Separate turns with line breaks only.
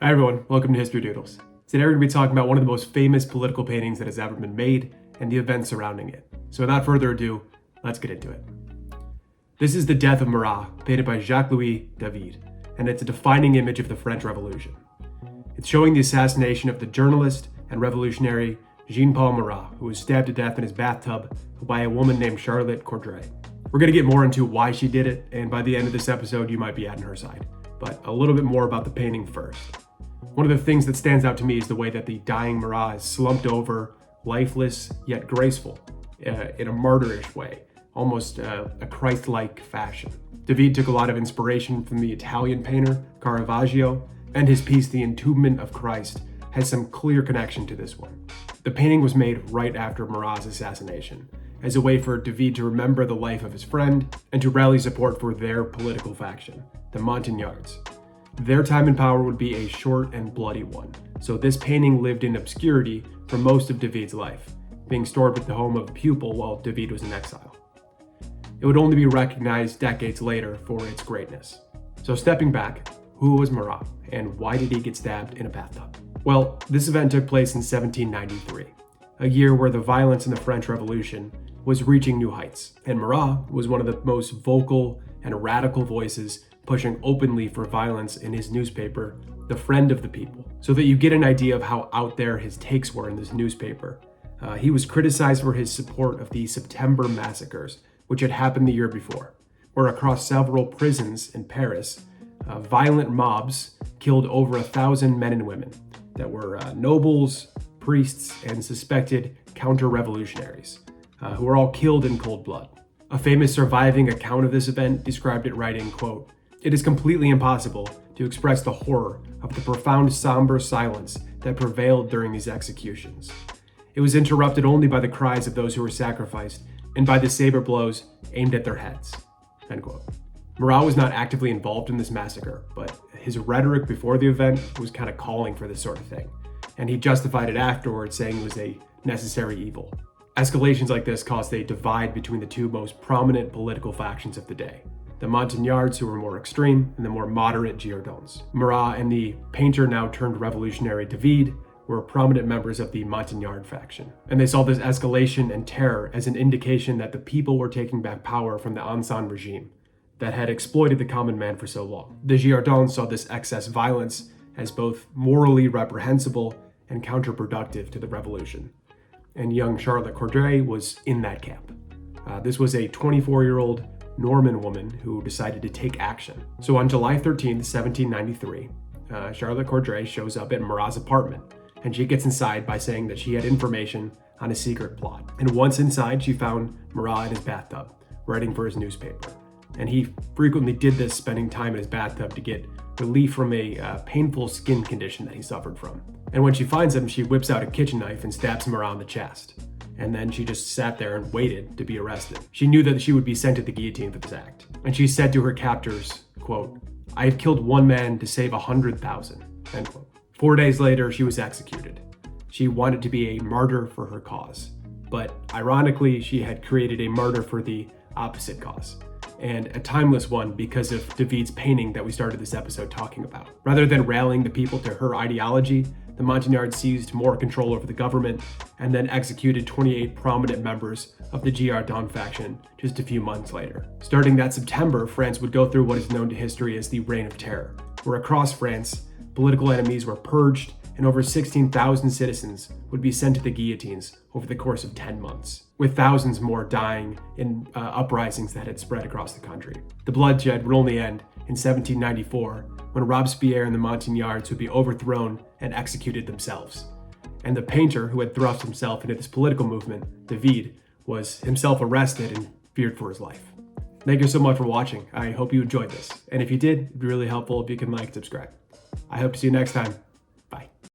Hi everyone, welcome to History Doodles. Today we're going to be talking about one of the most famous political paintings that has ever been made and the events surrounding it. So without further ado, let's get into it. This is the Death of Marat, painted by Jacques-Louis David, and it's a defining image of the French Revolution. It's showing the assassination of the journalist and revolutionary Jean-Paul Marat, who was stabbed to death in his bathtub by a woman named Charlotte Corday. We're going to get more into why she did it, and by the end of this episode, you might be on her side. But a little bit more about the painting first. One of the things that stands out to me is the way that the dying Marat is slumped over, lifeless yet graceful, in a martyrish way, almost a Christ-like fashion. David took a lot of inspiration from the Italian painter Caravaggio, and his piece, The Entombment of Christ, has some clear connection to this one. The painting was made right after Marat's assassination, as a way for David to remember the life of his friend and to rally support for their political faction, the Montagnards. Their time in power would be a short and bloody one, so this painting lived in obscurity for most of David's life, being stored at the home of a pupil while David was in exile. It would only be recognized decades later for its greatness. So stepping back, who was Marat, and why did he get stabbed in a bathtub? Well, this event took place in 1793, a year where the violence in the French Revolution was reaching new heights, and Marat was one of the most vocal and radical voices pushing openly for violence in his newspaper, The Friend of the People. So that you get an idea of how out there his takes were in this newspaper. He was criticized for his support of the September massacres, which had happened the year before, where across several prisons in Paris, violent mobs killed over 1,000 men and women that were nobles, priests, and suspected counter-revolutionaries, who were all killed in cold blood. A famous surviving account of this event described it writing, quote, "It is completely impossible to express the horror of the profound somber silence that prevailed during these executions. It was interrupted only by the cries of those who were sacrificed and by the saber blows aimed at their heads." End quote. Marat was not actively involved in this massacre, but his rhetoric before the event was kind of calling for this sort of thing, and he justified it afterwards, saying it was a necessary evil. Escalations like this caused a divide between the two most prominent political factions of the day, the Montagnards, who were more extreme, and the more moderate Girondins. Marat and the painter now turned revolutionary David were prominent members of the Montagnard faction, and they saw this escalation and terror as an indication that the people were taking back power from the Ancien regime that had exploited the common man for so long. The Girondins saw this excess violence as both morally reprehensible and counterproductive to the revolution, and young Charlotte Corday was in that camp. This was a 24-year-old Norman woman who decided to take action. So on July 13th, 1793, Charlotte Corday shows up at Marat's apartment, and she gets inside by saying that she had information on a secret plot. And once inside, she found Marat in his bathtub, writing for his newspaper. And he frequently did this, spending time in his bathtub to get relief from a painful skin condition that he suffered from. And when she finds him, she whips out a kitchen knife and stabs him around the chest. And then she just sat there and waited to be arrested. She knew that she would be sent to the guillotine for this act. And she said to her captors, quote, "I have killed one man to save 100,000, end quote. 4 days later, she was executed. She wanted to be a martyr for her cause. But ironically, she had created a martyr for the opposite cause, and a timeless one because of David's painting that we started this episode talking about. Rather than rallying the people to her ideology, the Montagnards seized more control over the government and then executed 28 prominent members of the Girondin faction just a few months later. Starting that September, France would go through what is known to history as the Reign of Terror, where across France, political enemies were purged and over 16,000 citizens would be sent to the guillotines over the course of 10 months, with thousands more dying in uprisings that had spread across the country. The bloodshed would only end in 1794, when Robespierre and the Montagnards would be overthrown and executed themselves. And the painter who had thrust himself into this political movement, David, was himself arrested and feared for his life. Thank you so much for watching. I hope you enjoyed this. And if you did, it'd be really helpful if you can like and subscribe. I hope to see you next time.